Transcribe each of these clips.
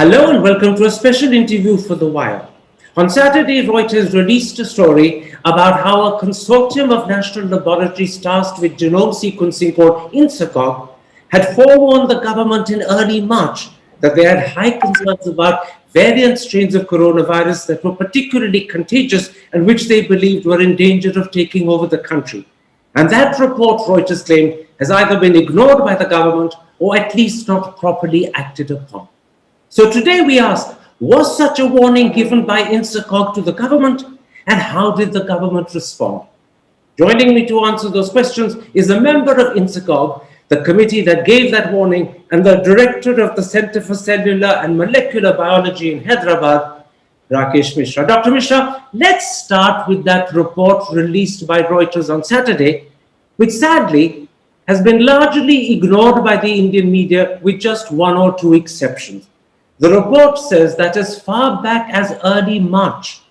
Hello and welcome to a special interview for The Wire. On Saturday, Reuters released a story about how a consortium of national laboratories tasked with genome sequencing called INSACOG had forewarned the government in early March that they had high concerns about variant strains of coronavirus that were particularly contagious and which they believed were in danger of taking over the country. And that report, Reuters claimed, has either been ignored by the government or at least not properly acted upon. So today we ask, was such a warning given by INSACOG to the government, and how did the government respond? Joining me to answer those questions is a member of INSACOG, the committee that gave that warning, and the director of the Center for Cellular and Molecular Biology in Hyderabad, Rakesh Mishra. Dr. Mishra, let's start with that report released by Reuters on Saturday, which sadly has been largely ignored by the Indian media with just one or two exceptions. The report says that as far back as early March,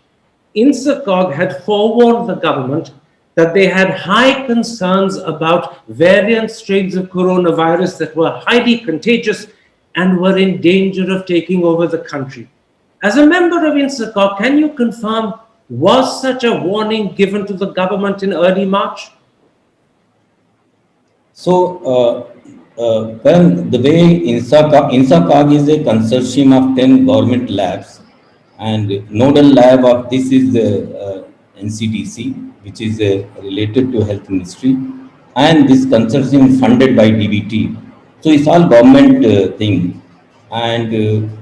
INSACOG had forewarned the government that they had high concerns about variant strains of coronavirus that were highly contagious and were in danger of taking over the country. As a member of INSACOG, can you confirm, was such a warning given to the government in early March? Well, the way INSACOG is a consortium of 10 government labs, and nodal lab of this is the NCDC, which is related to Health Ministry, and this consortium is funded by DBT. So it's all government thing, and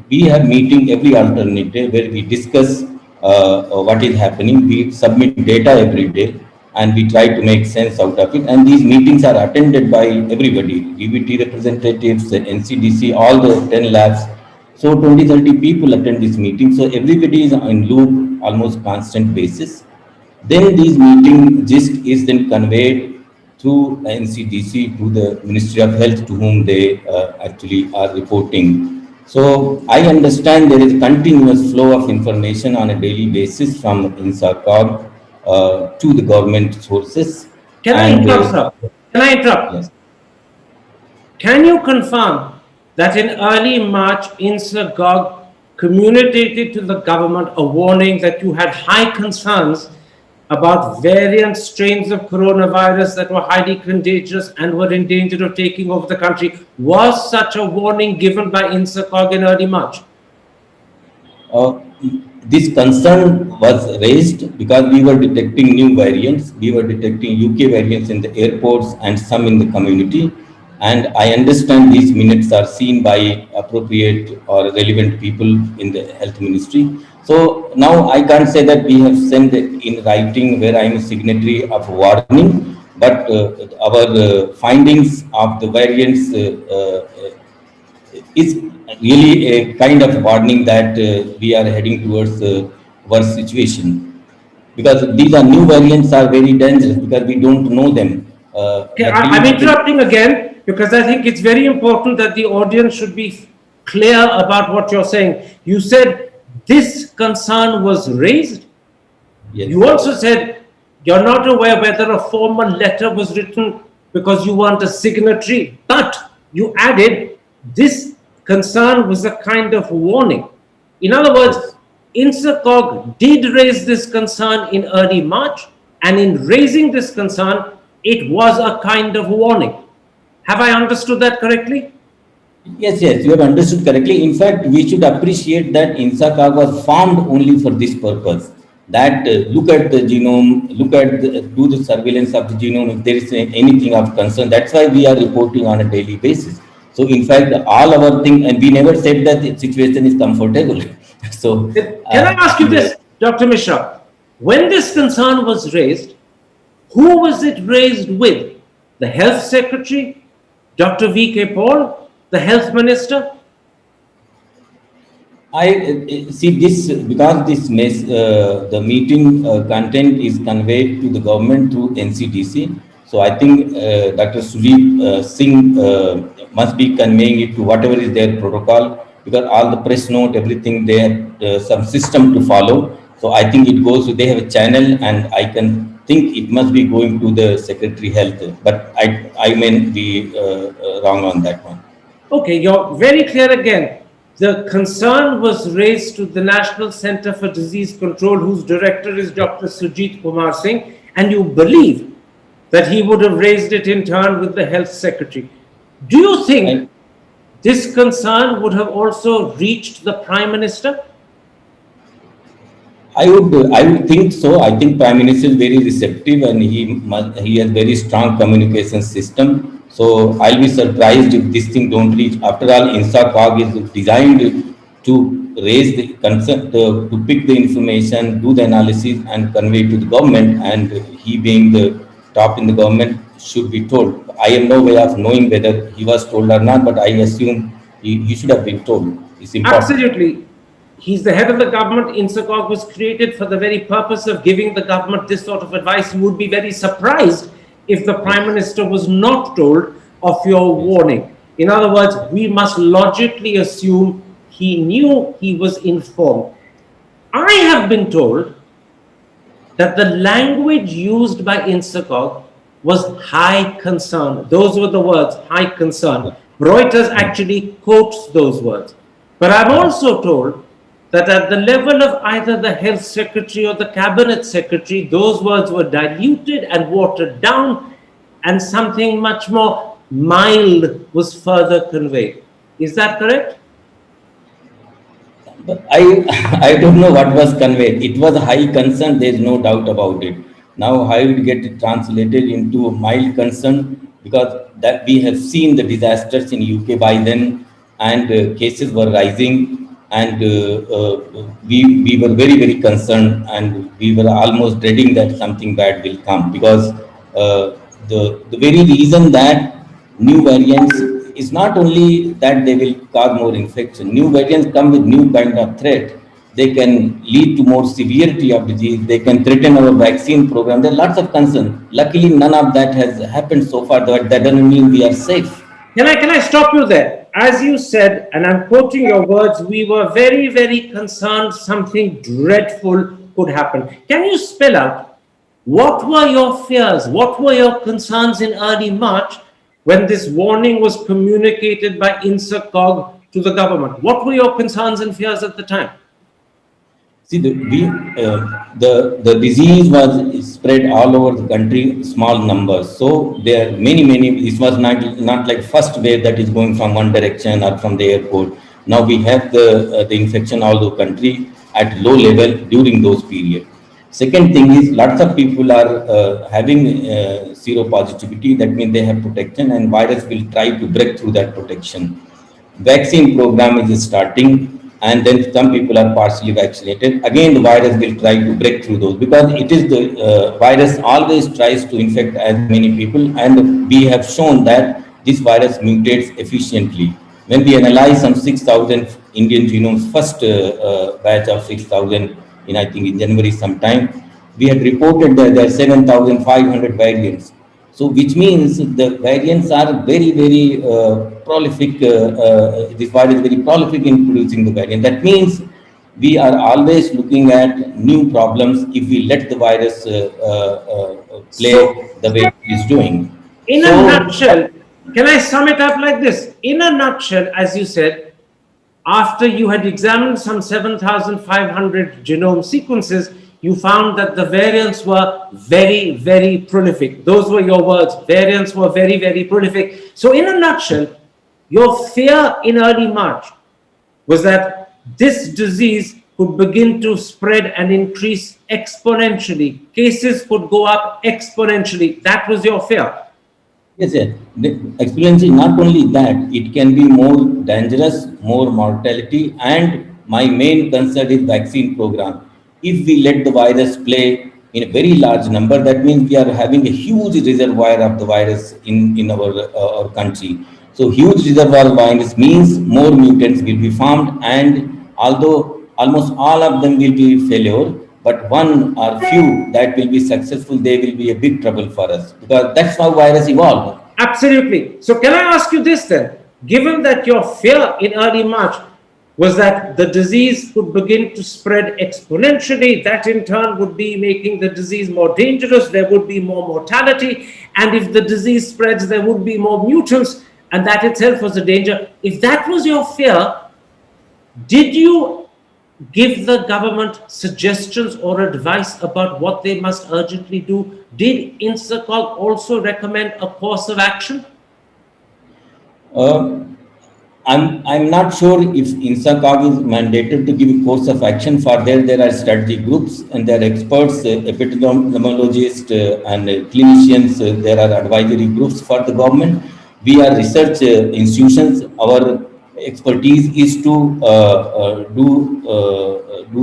we have meeting every alternate day where we discuss what is happening. We submit data every day, and we try to make sense out of it. And these meetings are attended by everybody, DBT representatives, the NCDC, all the 10 labs. So 20, 30 people attend this meeting. So everybody is in loop, almost constant basis. Then these meeting gist is then conveyed through NCDC to the Ministry of Health, to whom they actually are reporting. So I understand there is a continuous flow of information on a daily basis from INSACOG to the government sources. Can I interrupt, sir? Can I interrupt? Yes. Can you confirm that in early March, INSACOG communicated to the government a warning that you had high concerns about variant strains of coronavirus that were highly contagious and were in danger of taking over the country? Was such a warning given by INSACOG in early March? This concern was raised because we were detecting new variants. We were detecting UK variants in the airports and some in the community. And I understand these minutes are seen by appropriate or relevant people in the health ministry. So now I can't say that we have sent in writing where I am a signatory of warning, but our findings of the variants is really a kind of warning that we are heading towards a worse situation, because these are new variants are very dangerous because we don't know them. I'm interrupting again because I think it's very important that the audience should be clear about what you're saying. You said this concern was raised. Yes. You also said you're not aware whether a formal letter was written because you weren't a signatory, but you added this concern was a kind of warning. In other words, INSACOG did raise this concern in early March, and in raising this concern, it was a kind of warning. Have I understood that correctly? Yes, you have understood correctly. In fact, we should appreciate that INSACOG was formed only for this purpose. That look at the genome, do the surveillance of the genome if there is anything of concern. That's why we are reporting on a daily basis. So in fact, all our thing, and we never said that the situation is comfortable. So can I ask you this, Dr. Mishra? When this concern was raised, who was it raised with? The Health Secretary, Dr. V.K. Paul, the Health Minister? I see this because the meeting content is conveyed to the government through NCDC. So I think Dr. Sudeep Singh must be conveying it to whatever is their protocol, because all the press note, everything, they have some system to follow. So I think it goes, they have a channel, and I can think it must be going to the Secretary Health, but I may be wrong on that one. Okay, you're very clear again. the concern was raised to the National Center for Disease Control, whose director is Dr. Sujit Kumar Singh, and you believe that he would have raised it in turn with the health secretary. Do you think And this concern would have also reached the Prime Minister? I would think so. I think Prime Minister is very receptive and he has very strong communication system. So I'll be surprised if this thing don't reach. After all, INSACOG is designed to raise the concern, to pick the information, do the analysis and convey to the government. And he being the top in the government should be told. I have no way of knowing whether he was told or not, but I assume he should have been told. It's important. Absolutely. He's the head of the government. INSACOG was created for the very purpose of giving the government this sort of advice. You would be very surprised if the Prime Minister was not told of your warning. In other words, we must logically assume he knew, he was informed. I have been told that the language used by INSACOG was high concern. Those were the words, high concern. Reuters actually quotes those words. But I'm also told that at the level of either the health secretary or the cabinet secretary, those words were diluted and watered down, and something much more mild was further conveyed. Is that correct? But I don't know what was conveyed. It was a high concern, there is no doubt about it. Now, how it get translated into a mild concern, because that we have seen the disasters in UK by then, and cases were rising, and we were very concerned, and we were almost dreading that something bad will come, because the very reason that new variants is not only that they will cause more infection. New variants come with new kind of threat. They can lead to more severity of disease. They can threaten our vaccine program. There are lots of concerns. Luckily, none of that has happened so far. That doesn't mean we are safe. Can I stop you there? As you said, and I'm quoting your words, we were very concerned something dreadful could happen. Can you spell out what were your fears? What were your concerns in early March when this warning was communicated by INSACOG to the government? What were your concerns and fears at the time? See, the disease was spread all over the country, small numbers. So there are many. This was not like first wave that is going from one direction or from the airport. Now we have the infection all over the country at low level during those periods. Second thing is, lots of people are having seropositivity. That means they have protection, and virus will try to break through that protection. Vaccine program is starting, and then some people are partially vaccinated. Again, the virus will try to break through those, because it is the virus always tries to infect as many people, and we have shown that this virus mutates efficiently. When we analyze some 6,000 Indian genomes, first batch of 6,000 I think in January sometime, we had reported that there are 7,500 variants. So which means the variants are very prolific. This virus is very prolific in producing the variant. That means we are always looking at new problems if we let the virus play the way it is doing. In a nutshell, can I sum it up like this? In a nutshell, as you said, after you had examined some 7,500 genome sequences, you found that the variants were very prolific. Those were your words. Variants were very prolific. So in a nutshell, your fear in early March was that this disease could begin to spread and increase exponentially. Cases could go up exponentially. That was your fear. Yes, sir. The exponentially, not only that, it can be more dangerous, more mortality, and my main concern is vaccine program. If we let the virus play in a very large number, that means we are having a huge reservoir of the virus in our country. So huge reservoir virus means more mutants will be formed, and although almost all of them will be failure, but one or few that will be successful, they will be a big trouble for us, because that's how virus evolved. Absolutely. So can I ask you this then? Given that your fear in early March was that the disease could begin to spread exponentially, that in turn would be making the disease more dangerous, there would be more mortality, and if the disease spreads, there would be more mutants, and that itself was a danger. If that was your fear, Did you give the government suggestions or advice about what they must urgently do? Did INSACOG also recommend a course of action? Uh, I'm not sure if INSACOG is mandated to give a course of action. For there are strategy groups and there are experts, epidemiologists and clinicians. There are advisory groups for the government. We are research institutions. Our expertise is to do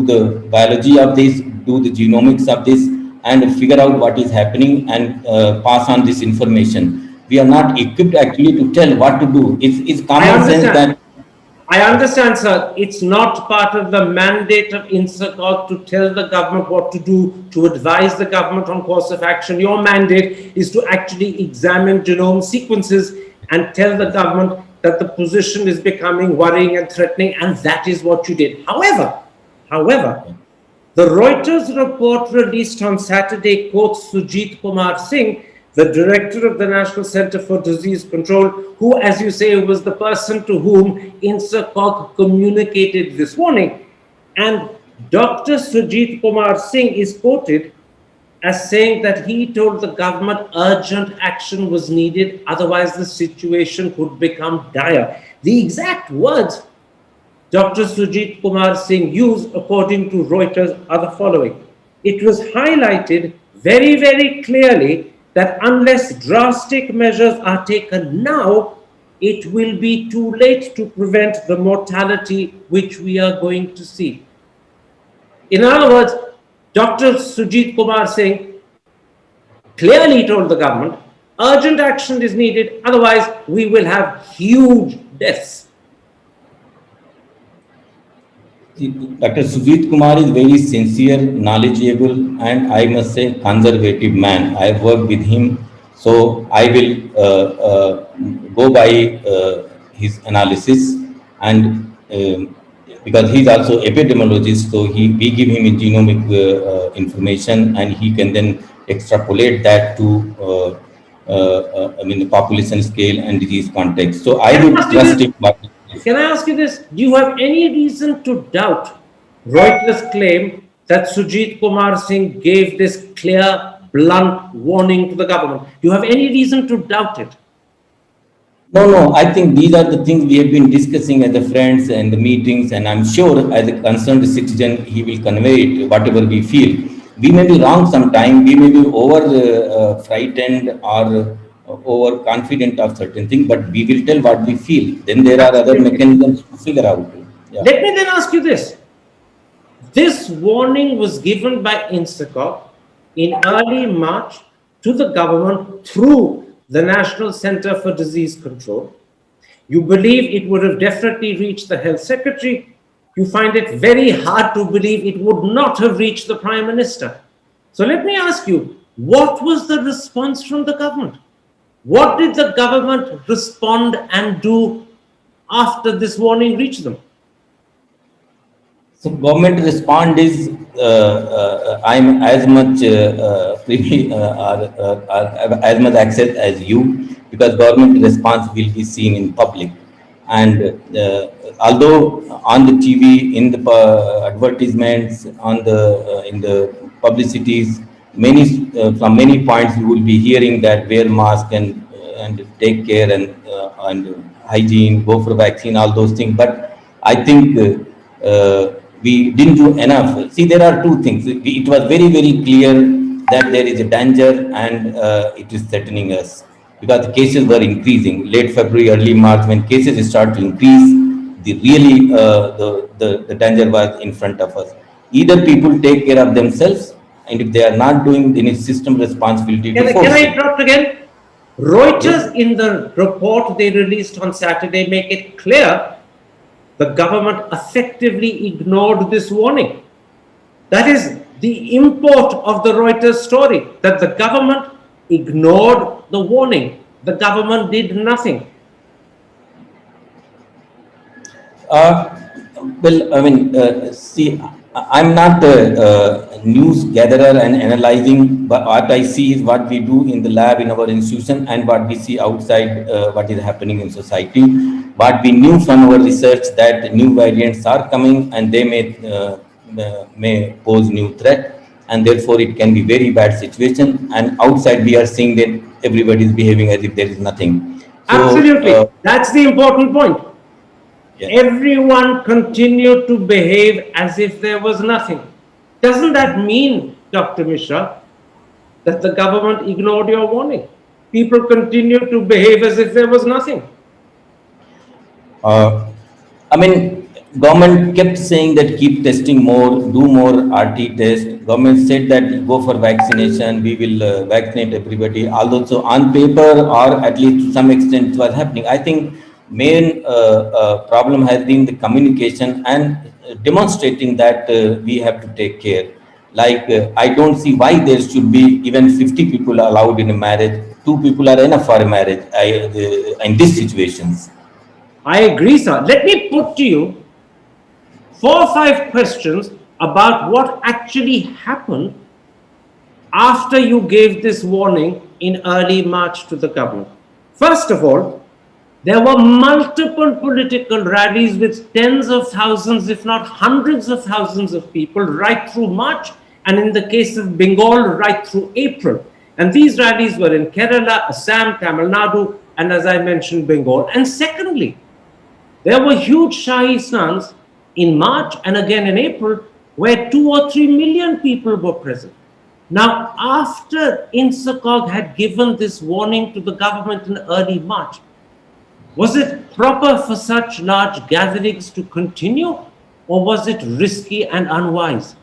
the biology of this, do the genomics of this, and figure out what is happening and pass on this information. We are not equipped actually to tell what to do. It's I common sense understand. that I understand, sir. It's not part of the mandate of INSACOG to tell the government what to do, to advise the government on course of action. Your mandate is to actually examine genome sequences and tell the government that the position is becoming worrying and threatening, and that is what you did. However, the Reuters report released on Saturday quotes Sujit Kumar Singh, the director of the National Center for Disease Control, who, as you say, was the person to whom INSACOG communicated this warning. And Dr. Sujit Kumar Singh is quoted as saying that he told the government urgent action was needed, otherwise the situation could become dire. The exact words Dr. Sujit Kumar Singh used, according to Reuters, are the following. It was highlighted very, very clearly that unless drastic measures are taken now, it will be too late to prevent the mortality which we are going to see. In other words, Dr. Sujit Kumar Singh clearly told the government urgent action is needed, otherwise, we will have huge deaths. Dr. Sujit Kumar is very sincere, knowledgeable, and I must say conservative man. I have worked with him, so I will go by his analysis, and because he's also epidemiologist, so we give him a genomic information, and he can then extrapolate that to the population scale and disease context. So I would trust him. Can I ask you this? Do you have any reason to doubt Reuters' claim that Sujit Kumar Singh gave this clear, blunt warning to the government? Do you have any reason to doubt it? No. I think these are the things we have been discussing as the friends and the meetings, and I'm sure as a concerned citizen, he will convey it, whatever we feel. We may be wrong sometime, we may be over frightened or overconfident of certain things, but we will tell what we feel. Then there are other mechanisms to figure out. Yeah. Let me then ask you this. This warning was given by INSACOG in early March to the government through the National Center for Disease Control. You believe it would have definitely reached the Health Secretary. You find it very hard to believe it would not have reached the Prime Minister. So let me ask you, what was the response from the government? What did the government respond and do after this warning reached them? So government respond is I'm as much privy as much access as you, because government response will be seen in public, and although on the TV, in the advertisements, on the in the publicities, many from many points you will be hearing that wear mask and take care and hygiene, go for vaccine, all those things. But I think we didn't do enough. See, there are two things. It was very, very clear that there is a danger and it is threatening us, because the cases were increasing. Late February, early March, when cases start to increase, the danger was in front of us. Either people take care of themselves, and if they are not doing, then it's system responsibility to force Can I it. interrupt again? Reuters, in the report they released on Saturday, make it clear the government effectively ignored this warning. That is the import of the Reuters story, that the government ignored the warning. The government did nothing. Well, I mean, see, I'm not a news gatherer and analyzing, but what I see is what we do in the lab in our institution and what we see outside, what is happening in society. But we knew from our research that new variants are coming and they may pose new threat, and therefore it can be very bad situation. And outside we are seeing that everybody is behaving as if there is nothing. So, Absolutely. That's the important point. yeah. Everyone continued to behave as if there was nothing. Doesn't that mean, Dr. Mishra, that the government ignored your warning? People continued to behave as if there was nothing. Uh, I mean, government kept saying that keep testing more, do more RT test. Government said that go for vaccination, we will vaccinate everybody. Although so on paper or at least to some extent it was happening. I think main problem has been the communication and demonstrating that we have to take care. Like I don't see why there should be even 50 people allowed in a marriage. Two people are enough for a marriage. In these situations. I agree, sir. Let me put to you 4 or 5 questions about what actually happened after you gave this warning in early March to the government. First of all, there were multiple political rallies with tens of thousands, if not hundreds of thousands of people right through March, and in the case of Bengal, right through April. And these rallies were in Kerala, Assam, Tamil Nadu, and as I mentioned, Bengal. And secondly, there were huge Shahi Snans in March and again in April where 2 or 3 million people were present. Now, after INSACOG had given this warning to the government in early March, was it proper for such large gatherings to continue, or was it risky and unwise?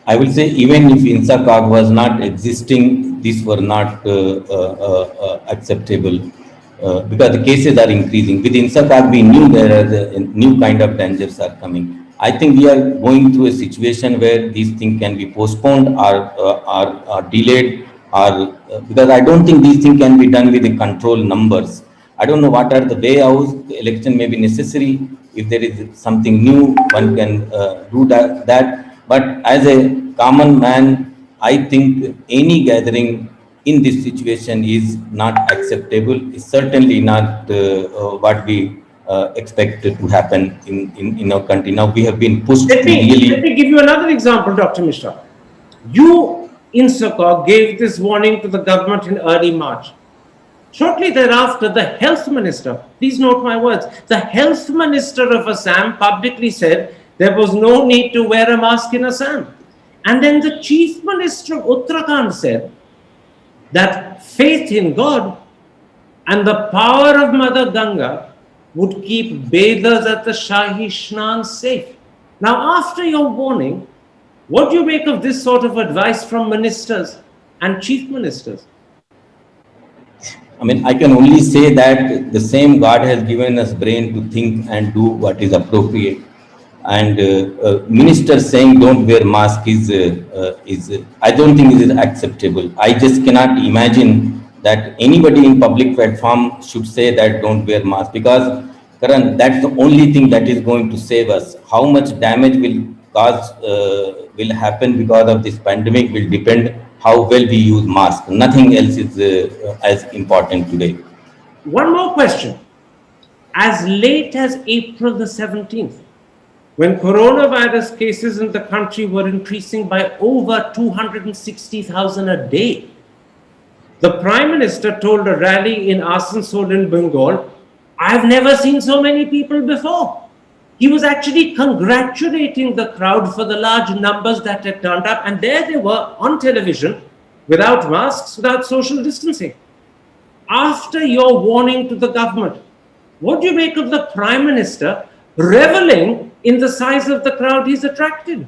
I will say even if INSACOG was not existing, these were not acceptable because the cases are increasing. With INSACOG, we knew there are the new kind of dangers are coming. I think we are going through a situation where these things can be postponed or delayed, or because I don't think these things can be done with the control numbers. I don't know what are the way out. The election may be necessary. If there is something new, one can do that. But as a common man, I think any gathering in this situation is not acceptable. It's certainly not what we expect to happen in our country. Now we have been pushed Let to really. me give you another example, Dr. Mishra. You, INSACOG, gave this warning to the government in early March. Shortly thereafter, the health minister, please note my words, the health minister of Assam publicly said there was no need to wear a mask in Assam. And then the chief minister of Uttarakhand said that faith in God and the power of Mother Ganga would keep bathers at the Shahi Shnan safe. Now, after your warning, what do you make of this sort of advice from ministers and chief ministers? I mean, I can only say that the same God has given us brain to think and do what is appropriate. And ministers saying don't wear mask is I don't think it is acceptable. I just cannot imagine that anybody in public platform should say that don't wear mask, because Karan, that's the only thing that is going to save us. How much damage will happen because of this pandemic will depend how well we use mask. Nothing else is as important today. One more question. As late as April the 17th, when coronavirus cases in the country were increasing by over 260,000 a day, the Prime Minister told a rally in Asansol in Bengal, "I've never seen so many people before." He was actually congratulating the crowd for the large numbers that had turned up, and there they were on television, without masks, without social distancing. After your warning to the government, what do you make of the Prime Minister reveling in the size of the crowd he's attracted?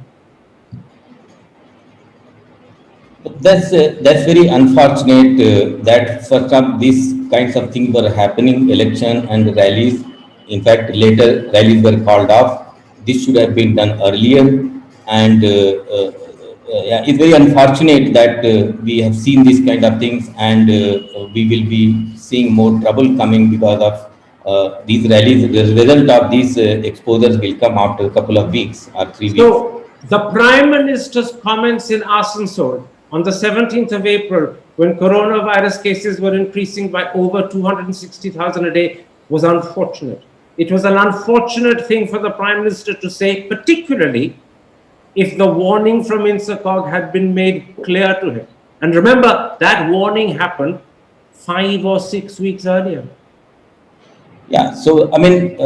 That's very unfortunate that first up these kinds of things were happening, election and rallies. In fact, later rallies were called off. This should have been done earlier, and yeah, it's very unfortunate that we have seen these kind of things, and we will be seeing more trouble coming because of These rallies, the result of these exposures will come after a couple of weeks or 3 weeks. So, the Prime Minister's comments in Asansol on the 17th of April, when coronavirus cases were increasing by over 260,000 a day, was unfortunate. It was an unfortunate thing for the Prime Minister to say, particularly if the warning from INSACOG had been made clear to him. And remember, that warning happened 5 or 6 weeks earlier. Yeah, so I mean,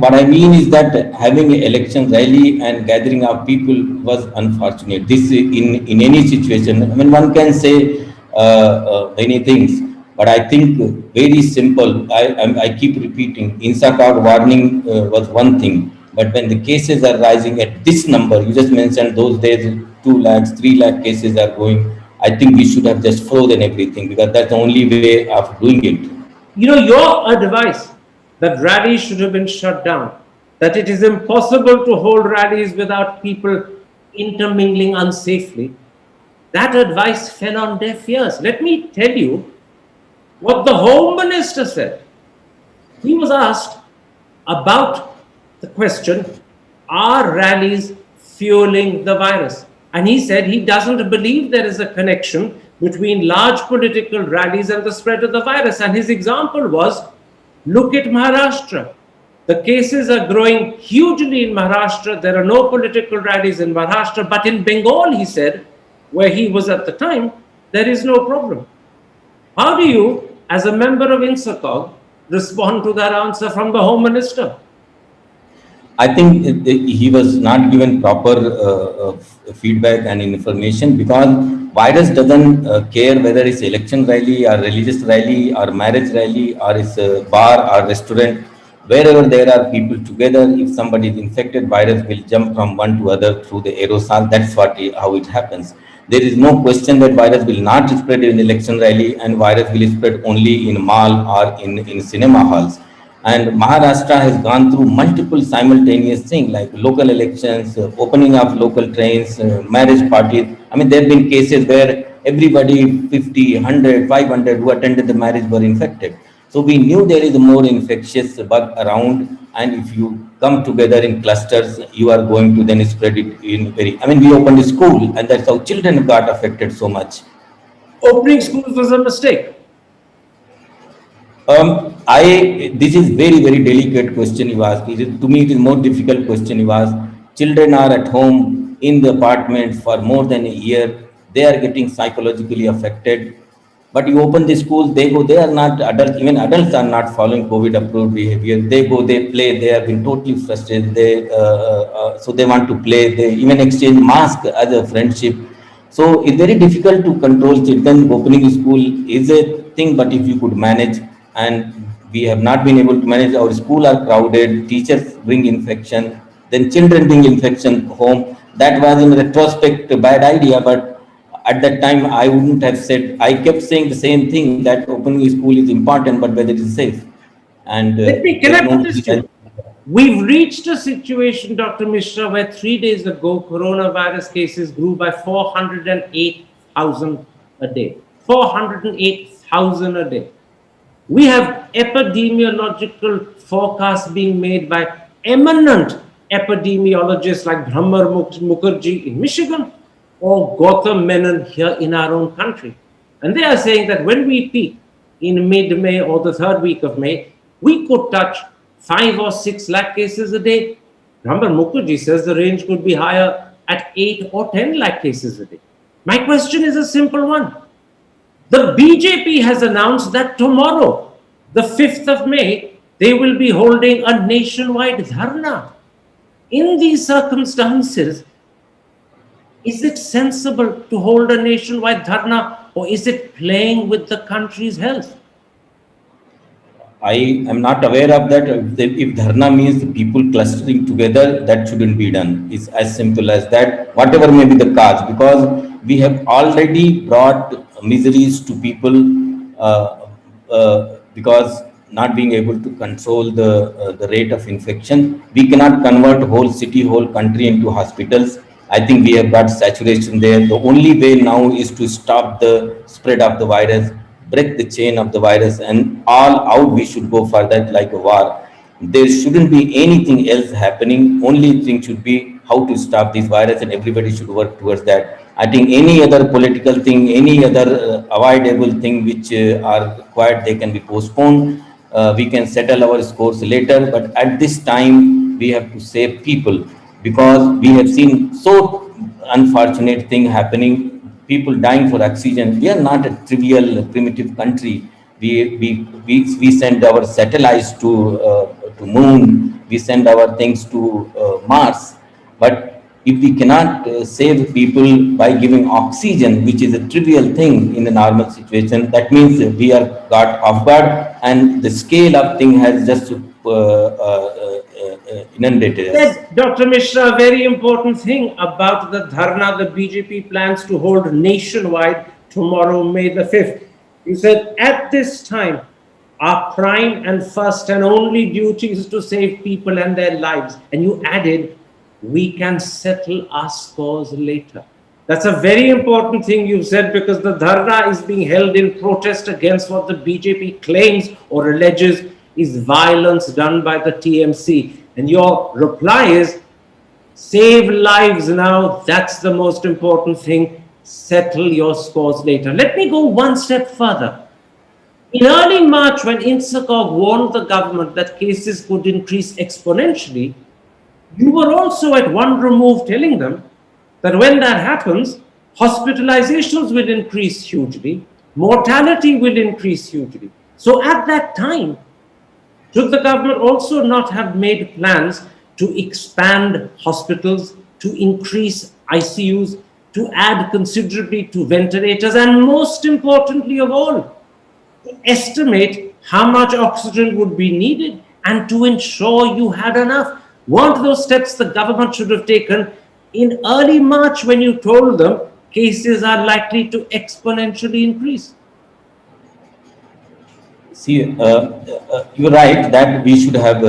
what I mean is that having an election rally and gathering of people was unfortunate. This in any situation. I mean, one can say many things, but I think very simple. I keep repeating. INSACOG warning was one thing, but when the cases are rising at this number, you just mentioned those days 2 lakhs, 3 lakh cases are going. I think we should have just frozen everything because that's the only way of doing it. You know, your advice that rallies should have been shut down, that it is impossible to hold rallies without people intermingling unsafely, that advice fell on deaf ears. Let me tell you what the Home Minister said. He was asked about the question, are rallies fueling the virus? And he said he doesn't believe there is a connection between large political rallies and the spread of the virus. And his example was, look at Maharashtra. The cases are growing hugely in Maharashtra. There are no political rallies in Maharashtra, but in Bengal, he said, where he was at the time, there is no problem. How do you, as a member of INSACOG, respond to that answer from the Home Minister? I think he was not given proper feedback and information because virus doesn't care whether it's election rally or religious rally or marriage rally or it's a bar or restaurant. Wherever there are people together, if somebody is infected, virus will jump from one to other through the aerosol. That's how it happens. There is no question that virus will not spread in election rally and virus will spread only in mall or in cinema halls. And Maharashtra has gone through multiple simultaneous things like local elections, opening of local trains, marriage parties. I mean, there have been cases where everybody, 50, 100, 500 who attended the marriage were infected. So we knew there is a more infectious bug around. And if you come together in clusters, you are going to then spread it in very, I mean, we opened a school and that's how children got affected so much. Opening schools was a mistake. This is very, very delicate question you ask. To me, it is more difficult question you ask. Children are at home in the apartment for more than a year. They are getting psychologically affected. But you open the schools, they go, they are not adults, even adults are not following COVID approved behavior. They go, they play, they have been totally frustrated. So they want to play, they even exchange masks as a friendship. So it's very difficult to control children. Opening school is a thing, but if you could manage, and we have not been able to manage, our school are crowded, teachers bring infection, then children bring infection home. That was in retrospect a bad idea, but at that time I wouldn't have said, I kept saying the same thing that opening school is important, but whether it is safe. And Can I put this to you? We've reached a situation, Dr. Mishra, where 3 days ago, coronavirus cases grew by 408,000 a day. 408,000 a day. We have epidemiological forecasts being made by eminent epidemiologists like Brahmar Mukherjee in Michigan or Gautam Menon here in our own country. And they are saying that when we peak in mid-May or the third week of May, we could touch 5 or 6 lakh cases a day. Brahmar Mukherjee says the range could be higher at 8 or 10 lakh cases a day. My question is a simple one. The BJP has announced that tomorrow, the 5th of May, they will be holding a nationwide dharna. In these circumstances, is it sensible to hold a nationwide dharna, or is it playing with the country's health? I am not aware of that. If dharna means people clustering together, that shouldn't be done. It's as simple as that, whatever may be the cause, because we have already brought miseries to people because not being able to control the rate of infection. We cannot convert whole city, whole country into hospitals. I think we have got saturation there. The only way now is to stop the spread of the virus break the chain of the virus and all out we should go for that like a war. There shouldn't be anything else happening. Only thing should be how to stop this virus, and everybody should work towards that. I think any other political thing, any other avoidable thing which are required, they can be postponed. We can settle our scores later, but at this time we have to save people, because we have seen so unfortunate thing happening, people dying for oxygen. We are not a trivial primitive country. We send our satellites to moon, we send our things to Mars, but if we cannot save people by giving oxygen, which is a trivial thing in a normal situation, that means we are got off guard, and the scale of thing has just inundated us. Said Dr. Mishra, a very important thing about the dharna the BJP plans to hold nationwide tomorrow, May the 5th. You said, at this time, our prime and first and only duty is to save people and their lives. And you added, we can settle our scores later. That's a very important thing you've said, because the dharna is being held in protest against what the BJP claims or alleges is violence done by the TMC. And your reply is, save lives now, that's the most important thing, settle your scores later. Let me go one step further. In early March, when INSACOG warned the government that cases could increase exponentially, you were also at one remove telling them that when that happens, hospitalizations will increase hugely, mortality will increase hugely. So at that time, should the government also not have made plans to expand hospitals, to increase ICUs, to add considerably to ventilators, and most importantly of all, to estimate how much oxygen would be needed and to ensure you had enough? Weren't those steps the government should have taken in early March when you told them cases are likely to exponentially increase? See, you're right that we should have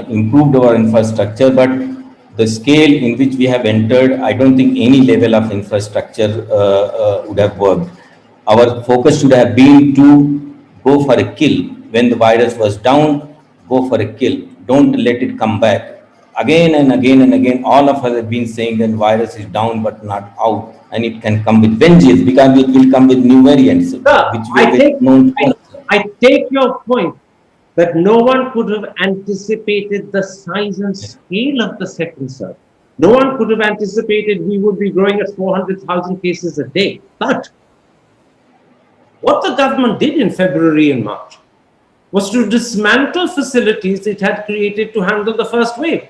improved our infrastructure, but the scale in which we have entered, I don't think any level of infrastructure would have worked. Our focus should have been to go for a kill. When the virus was down, go for a kill. Don't let it come back. Again and again and again, all of us have been saying that virus is down but not out, and it can come with vengeance because it will come with new variants, which will be known to us. I take your point that no one could have anticipated the size and scale of the second surge. No one could have anticipated we would be growing at 400,000 cases a day. But what the government did in February and March was to dismantle facilities it had created to handle the first wave.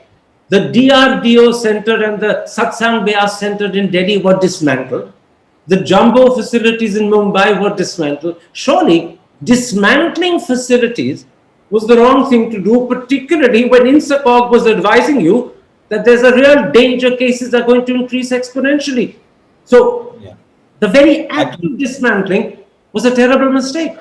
The DRDO center and the Satsang Beas center in Delhi were dismantled. The jumbo facilities in Mumbai were dismantled. Surely, dismantling facilities was the wrong thing to do, particularly when INSACOG was advising you that there's a real danger cases are going to increase exponentially. So, the very act of dismantling was a terrible mistake.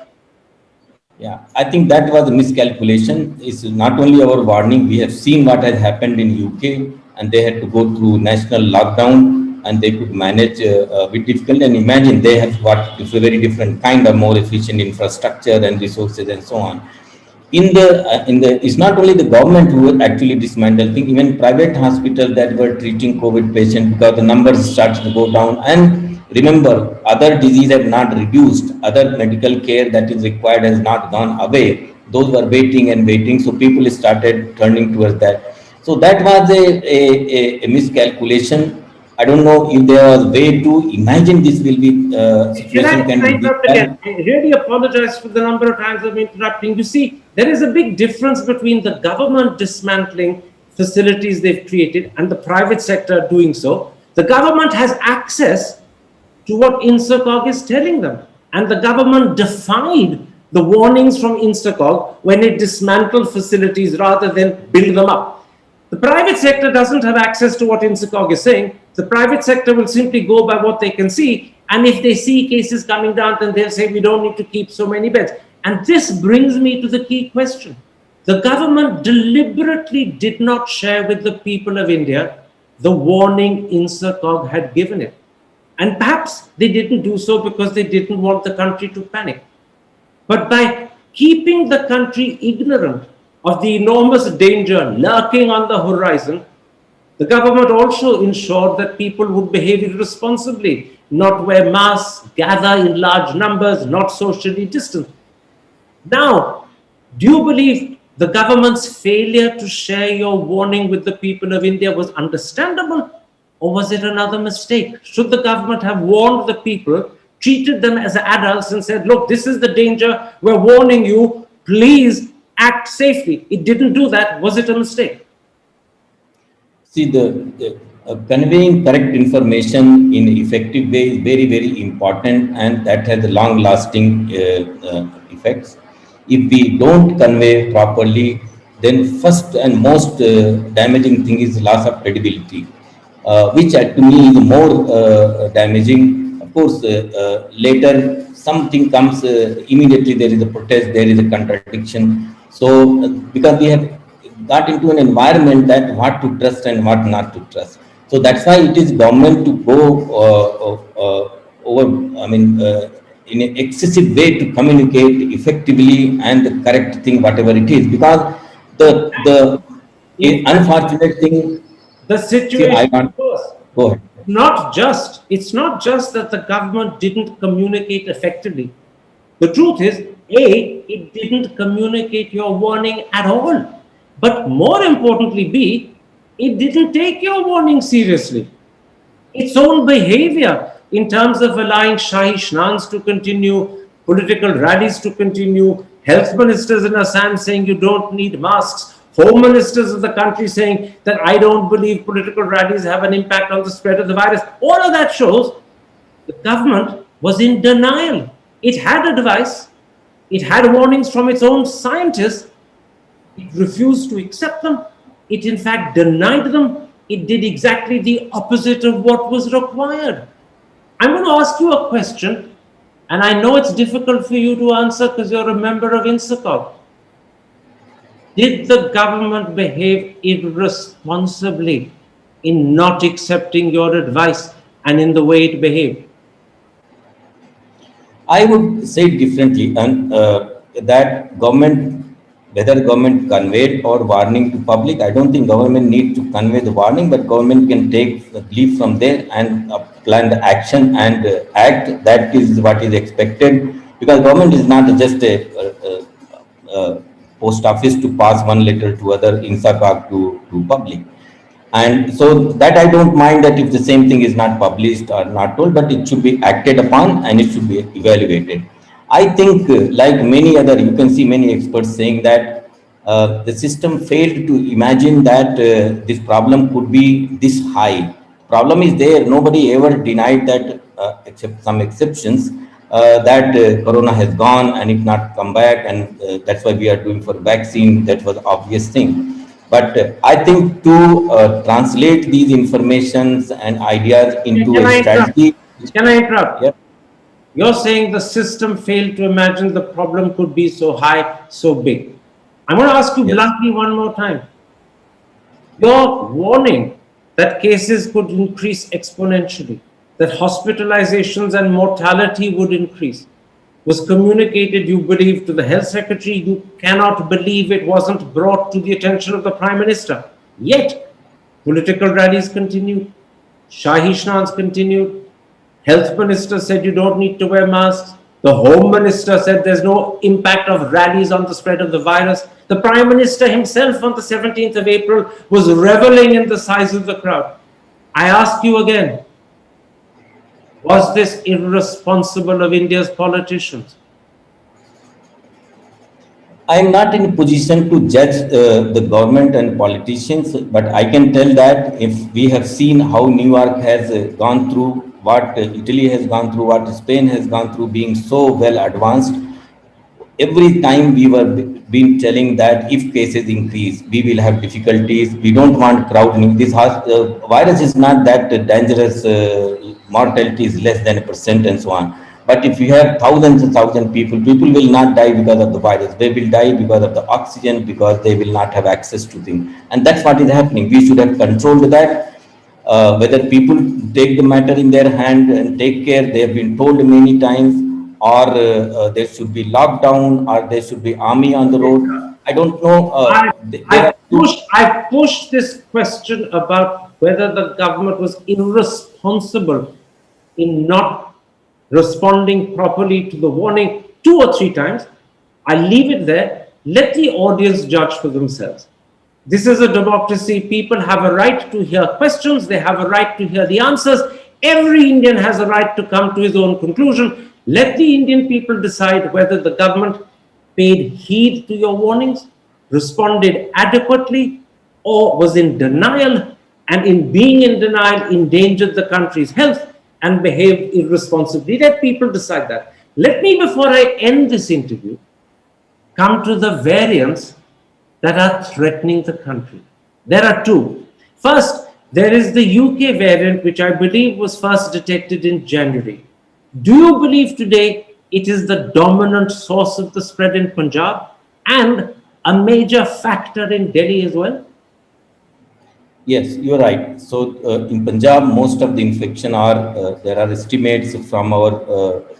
Yeah, I think that was a miscalculation. It's not only our warning. We have seen what has happened in UK, and they had to go through national lockdown, and they could manage with difficulty. And imagine they have got a very different kind of more efficient infrastructure and resources and so on. It's not only the government who actually dismantled things. Even private hospitals that were treating COVID patients, because the numbers started to go down. And remember, other diseases have not reduced. Other medical care that is required has not gone away. Those were waiting and waiting. So people started turning towards that. So that was a miscalculation. I don't know if there was a way to imagine this will be situation can be again? I really apologize for the number of times I'm interrupting. You see, there is a big difference between the government dismantling facilities they've created and the private sector doing so. The government has access to what INSACOG is telling them, and the government defied the warnings from INSACOG when it dismantled facilities rather than build them up. The private sector doesn't have access to what INSACOG is saying. The private sector will simply go by what they can see, and if they see cases coming down, then they'll say we don't need to keep so many beds. And this brings me to the key question. The government deliberately did not share with the people of India the warning INSACOG had given it. And perhaps they didn't do so because they didn't want the country to panic. but by keeping the country ignorant of the enormous danger lurking on the horizon, the government also ensured that people would behave irresponsibly, not wear masks, gather in large numbers, not socially distant. Now, do you believe the government's failure to share your warning with the people of India was understandable, or was it another mistake? Should the government have warned the people, treated them as adults, and said, look, this is the danger, we're warning you, please act safely? It didn't do that. Was it a mistake? See, the conveying correct information in effective way is very, very important, and that has long-lasting effects. If we don't convey properly, then first and most damaging thing is loss of credibility, which to me is more damaging. Of course, later something comes, immediately there is a protest, there is a contradiction. So, because we have got into an environment that what to trust and what not to trust. So that's why it is government to go over, in an excessive way to communicate effectively and the correct thing, whatever it is. Because the unfortunate thing, The situation I want, was go ahead. it's not just that the government didn't communicate effectively. The truth is, A, it didn't communicate your warning at all. But more importantly, B, it didn't take your warning seriously. Its own behavior in terms of allowing Shahi Shnans to continue, political rallies to continue, health ministers in Assam saying you don't need masks, home ministers of the country saying that I don't believe political rallies have an impact on the spread of the virus. All of that shows the government was in denial. It had advice, it had warnings from its own scientists. It refused to accept them. It in fact denied them. It did exactly the opposite of what was required. I'm going to ask you a question, and I know it's difficult for you to answer because you're a member of INSACOG. Did the government behave irresponsibly in not accepting your advice and in the way it behaved? I would say differently, and that government, whether government conveyed or warning to public, I don't think government need to convey the warning, but government can take the leap from there and plan the action and act. That is what is expected, because government is not just a post office to pass one letter to other, INSACOG to public. And so that I don't mind that if the same thing is not published or not told, but it should be acted upon and it should be evaluated. I think like many other, you can see many experts saying that the system failed to imagine that this problem could be this high. Problem is there, nobody ever denied that, except some exceptions, that corona has gone and it not come back, and that's why we are doing for vaccine. That was obvious thing. But I think to translate these informations and ideas into Can a I interrupt? strategy. Can I interrupt? Yeah. You're saying the system failed to imagine the problem could be so high, so big. I'm going to ask you Yes. bluntly one more time. Your warning that cases could increase exponentially, that hospitalizations and mortality would increase, was communicated, you believe, to the health secretary. You cannot believe it wasn't brought to the attention of the prime minister. Yet, political rallies continued, Shahi Shnans continued, health minister said you don't need to wear masks, the home minister said there's no impact of rallies on the spread of the virus. The prime minister himself on the 17th of April was reveling in the size of the crowd. I ask you again, was this irresponsible of India's politicians? I am not in a position to judge the government and politicians, but I can tell that if we have seen how New York has gone through, what Italy has gone through, what Spain has gone through, being so well advanced, every time we were been telling that if cases increase, we will have difficulties. We don't want crowding. This virus is not that dangerous. Mortality is less than 1% and so on. But if you have thousands and thousands of people, people will not die because of the virus. They will die because of the oxygen, because they will not have access to things. And that's what is happening. We should have controlled that. Whether people take the matter in their hand and take care, they have been told many times. or there should be lockdown, or there should be army on the road. I don't know. There are two. I pushed this question about whether the government was irresponsible in not responding properly to the warning 2 or 3 times. I leave it there. Let the audience judge for themselves. This is a democracy. People have a right to hear questions. They have a right to hear the answers. Every Indian has a right to come to his own conclusion. Let the Indian people decide whether the government paid heed to your warnings, responded adequately, or was in denial, and in being in denial endangered the country's health and behaved irresponsibly. Let people decide that. Let me, before I end this interview, come to the variants that are threatening the country. There are two. First, there is the UK variant, which I believe was first detected in January. Do you believe today it is the dominant source of the spread in Punjab and a major factor in Delhi as well? Yes, you're right. So in Punjab, most of the infection are, there are estimates from our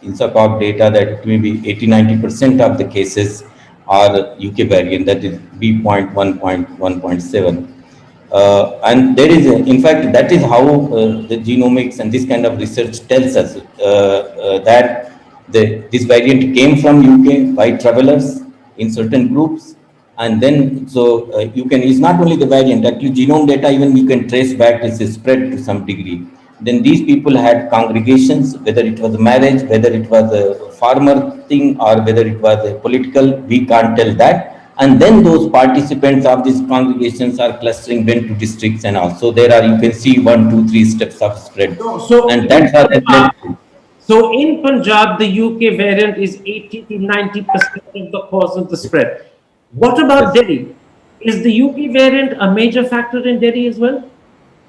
INSACOG data that it may be 80-90% of the cases are UK variant, that is B.1.1.7. And there is, in fact, that is how the genomics and this kind of research tells us that this variant came from UK by travelers in certain groups. And then, so you can, it's not only the variant, actually genome data, even you can trace back this is spread to some degree. Then these people had congregations, whether it was a marriage, whether it was a farmer thing, or whether it was a political, we can't tell that. And then those participants of these congregations are clustering went to districts and all. So there are, you can see 1, 2, 3 steps of spread. And that's how so in Punjab, the UK variant is 80-90% of the cause of the spread. What about Delhi? Is the UK variant a major factor in Delhi as well?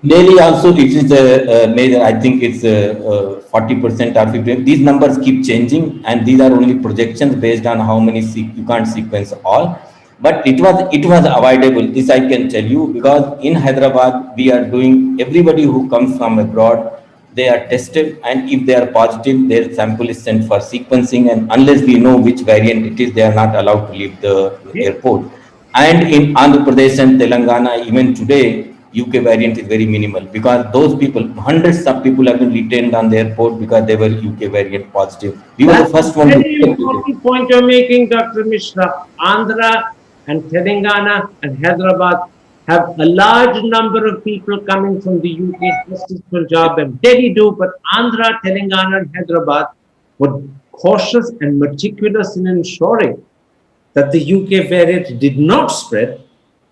Delhi also, it is a major, I think it's 40% or 50%. These numbers keep changing, and these are only projections based on how many, you can't sequence all. But it was avoidable, this I can tell you, because in Hyderabad, we are doing, everybody who comes from abroad, they are tested, and if they are positive, their sample is sent for sequencing, and unless we know which variant it is, they are not allowed to leave the airport. And in Andhra Pradesh and Telangana, even today, UK variant is very minimal, because those people, hundreds of people have been retained on the airport because they were UK variant positive. We were the first one. Very important point you're making, Dr. Mishra. Andhra and Telangana and Hyderabad have a large number of people coming from the UK, just as Punjab and Delhi do, but Andhra, Telangana and Hyderabad were cautious and meticulous in ensuring that the UK variant did not spread.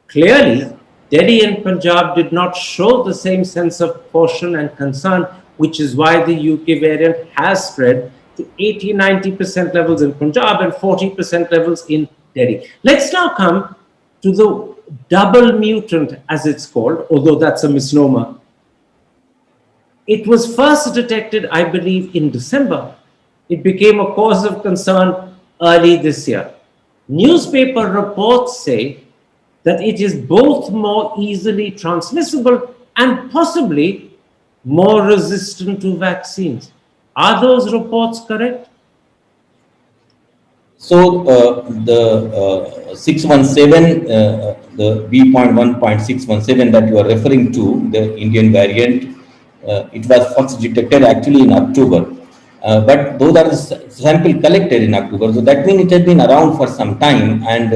Clearly, Delhi and Punjab did not show the same sense of caution and concern, which is why the UK variant has spread to 80-90% levels in Punjab and 40% levels in Delhi. Let's now come to the double mutant, as it's called, although that's a misnomer. It was first detected, I believe, in December. It became a cause of concern early this year. Newspaper reports say that it is both more easily transmissible and possibly more resistant to vaccines. Are those reports correct? So the 617, the B.1.617 that you are referring to, the Indian variant, it was first detected actually in October. But those are the sample collected in October. So that means it has been around for some time, and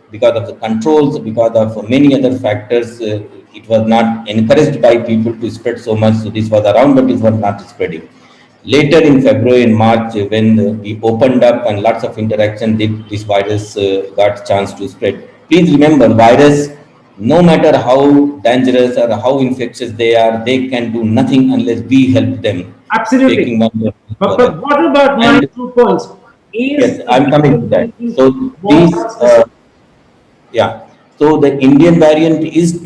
because of the controls, because of many other factors, it was not encouraged by people to spread so much. So this was around, but it was not spreading. Later in February and March, when we opened up and lots of interaction, this virus got chance to spread. Please remember, virus, no matter how dangerous or how infectious they are, they can do nothing unless we help them. Absolutely. But what about my 2 points? Yes, I'm coming to that. So these, yeah. So the Indian variant is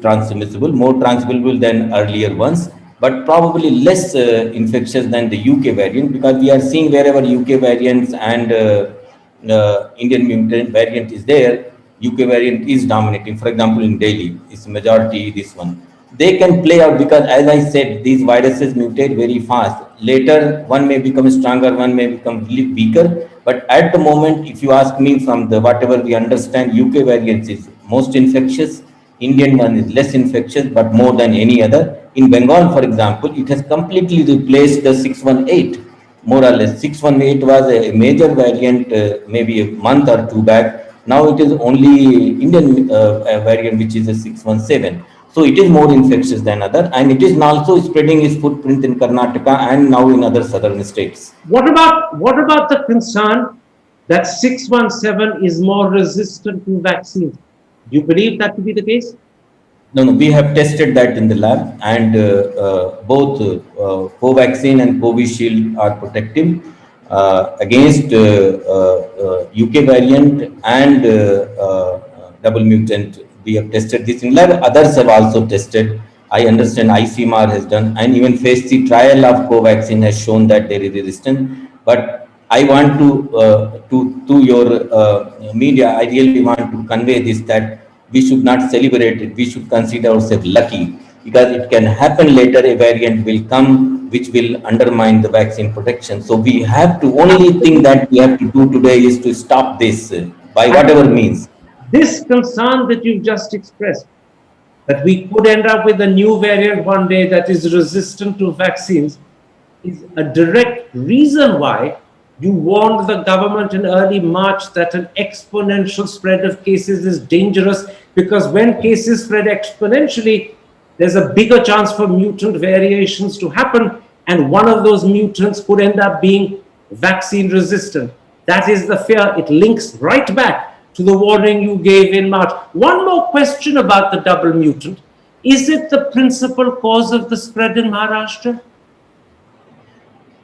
transmissible, more transmissible than earlier ones, but probably less infectious than the UK variant, because we are seeing wherever UK variants and Indian mutant variant is there, UK variant is dominating. For example, in Delhi, it's majority this one. They can play out because, as I said, these viruses mutate very fast. later one may become stronger, one may become weaker. But at the moment, if you ask me from the whatever we understand, UK variant is most infectious. Indian one is less infectious, but more than any other. In Bengal, for example, it has completely replaced the 618, more or less. 618 was a major variant maybe a month or two back. Now it is only Indian variant, which is a 617. So it is more infectious than other, and it is also spreading its footprint in Karnataka and now in other southern states. What about the concern that 617 is more resistant to vaccines? Do you believe that to be the case? No, no, we have tested that in the lab, and both Covaxin and Covishield are protective against UK variant and double mutant. We have tested this in lab. Others have also tested. I understand ICMR has done, and even phase 3 trial of Covaxin has shown that there is resistance. But I want to your media, I really want to convey this, that we should not celebrate it. We should consider ourselves lucky, because it can happen later. A variant will come which will undermine the vaccine protection. So we have to, only thing that we have to do today is to stop this by whatever means. This concern that you've just expressed, that we could end up with a new variant one day that is resistant to vaccines, is a direct reason why you warned the government in early March that an exponential spread of cases is dangerous, because when cases spread exponentially, there's a bigger chance for mutant variations to happen, and one of those mutants could end up being vaccine resistant. That is the fear. It links right back to the warning you gave in March. One more question about the double mutant. Is it the principal cause of the spread in Maharashtra?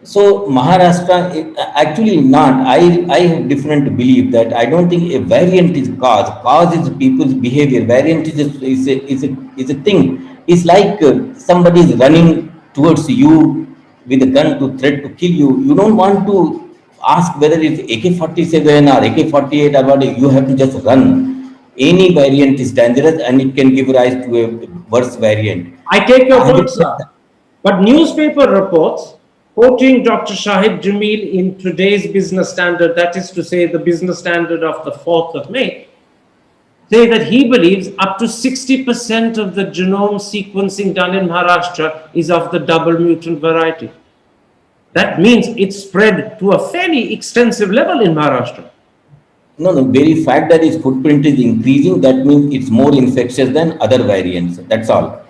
So Maharashtra, actually not. I have different belief that I don't think a variant is cause. Cause is people's behavior. Variant is a thing. It's like somebody is running towards you with a gun to threat to kill you. You don't want to ask whether it's AK-47 or AK-48 or what. You have to just run. Any variant is dangerous, and it can give rise to a worse variant. I take your Having point, said sir. that, But newspaper reports, quoting Dr. Shahid Jamil in today's Business Standard, that is to say, the Business Standard of the 4th of May, say that he believes up to 60% of the genome sequencing done in Maharashtra is of the double mutant variety. That means it's spread to a fairly extensive level in Maharashtra. No, no, very fact that its footprint is increasing, that means it's more infectious than other variants. That's all.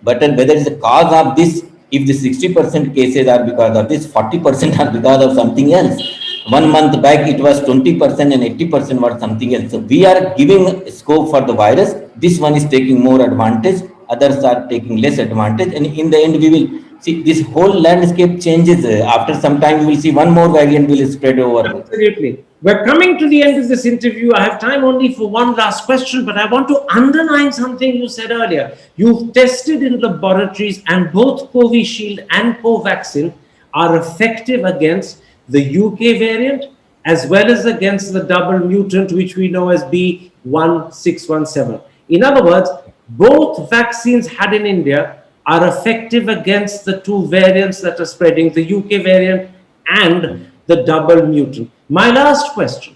But whether it's the cause of this, if the 60% cases are because of this, 40% are because of something else. 1 month back, it was 20% and 80% was something else. So we are giving scope for the virus. This one is taking more advantage. Others are taking less advantage. And in the end, we will see this whole landscape changes. After some time, we will see one more variant will spread over. Absolutely. We're coming to the end of this interview. I have time only for one last question, but I want to underline something you said earlier. You've tested in laboratories, and both Covishield and Covaxin are effective against the UK variant as well as against the double mutant, which we know as B1617. In other words, both vaccines had in India are effective against the two variants that are spreading, the UK variant and the double mutant. My last question,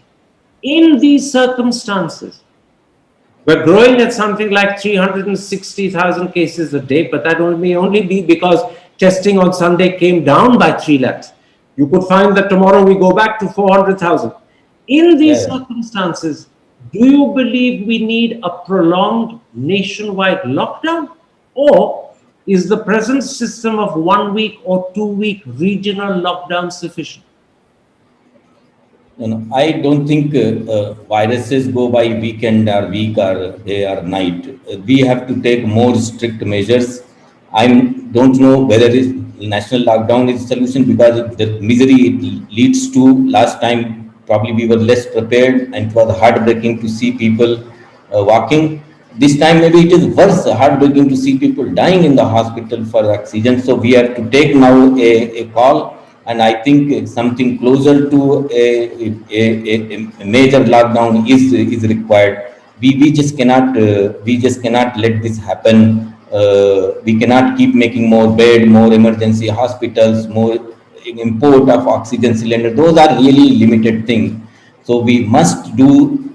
in these circumstances, we're growing at something like 360,000 cases a day, but that may only be because testing on Sunday came down by 3 lakhs. You could find that tomorrow we go back to 400,000. In these circumstances, do you believe we need a prolonged nationwide lockdown, or is the present system of 1 week or 2 week regional lockdown sufficient? I don't think viruses go by weekend or week or day or night. We have to take more strict measures. I don't know whether national lockdown is a solution, because the misery it leads to. Last time, probably we were less prepared, and it was heartbreaking to see people walking. This time, maybe it is worse, heartbreaking to see people dying in the hospital for oxygen. So we have to take now a call. And I think something closer to a major lockdown is required. We just cannot let this happen we cannot keep making more bed, more emergency hospitals, more import of oxygen cylinder. Those are really limited things. So we must do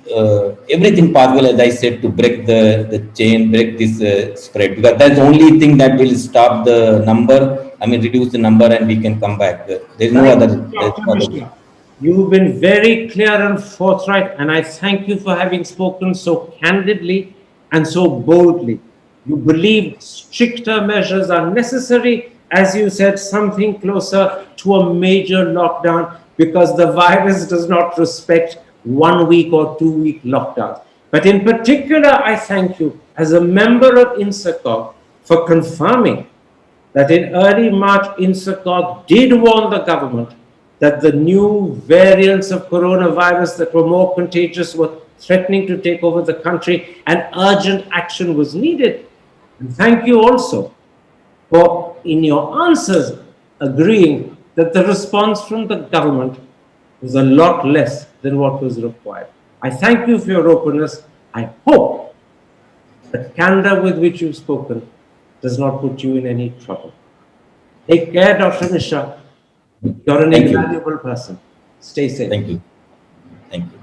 everything possible, as I said, to break the chain, break this spread, because that's the only thing that will stop the number. I mean, reduce the number, and we can come back. There's no Thank other. you, There's Dr. no other way. Mishra. You've been very clear and forthright, and I thank you for having spoken so candidly and so boldly. You believe stricter measures are necessary, as you said, something closer to a major lockdown, because the virus does not respect 1 week or 2 week lockdowns. But in particular, I thank you as a member of INSACOG for confirming that in early March, INSACOG did warn the government that the new variants of coronavirus that were more contagious were threatening to take over the country and urgent action was needed. And thank you also for, in your answers, agreeing that the response from the government was a lot less than what was required. I thank you for your openness. I hope the candor with which you've spoken does not put you in any trouble. Take care, Dr. Mishra. You're an Thank you. invaluable person. Stay safe. Thank you. Thank you.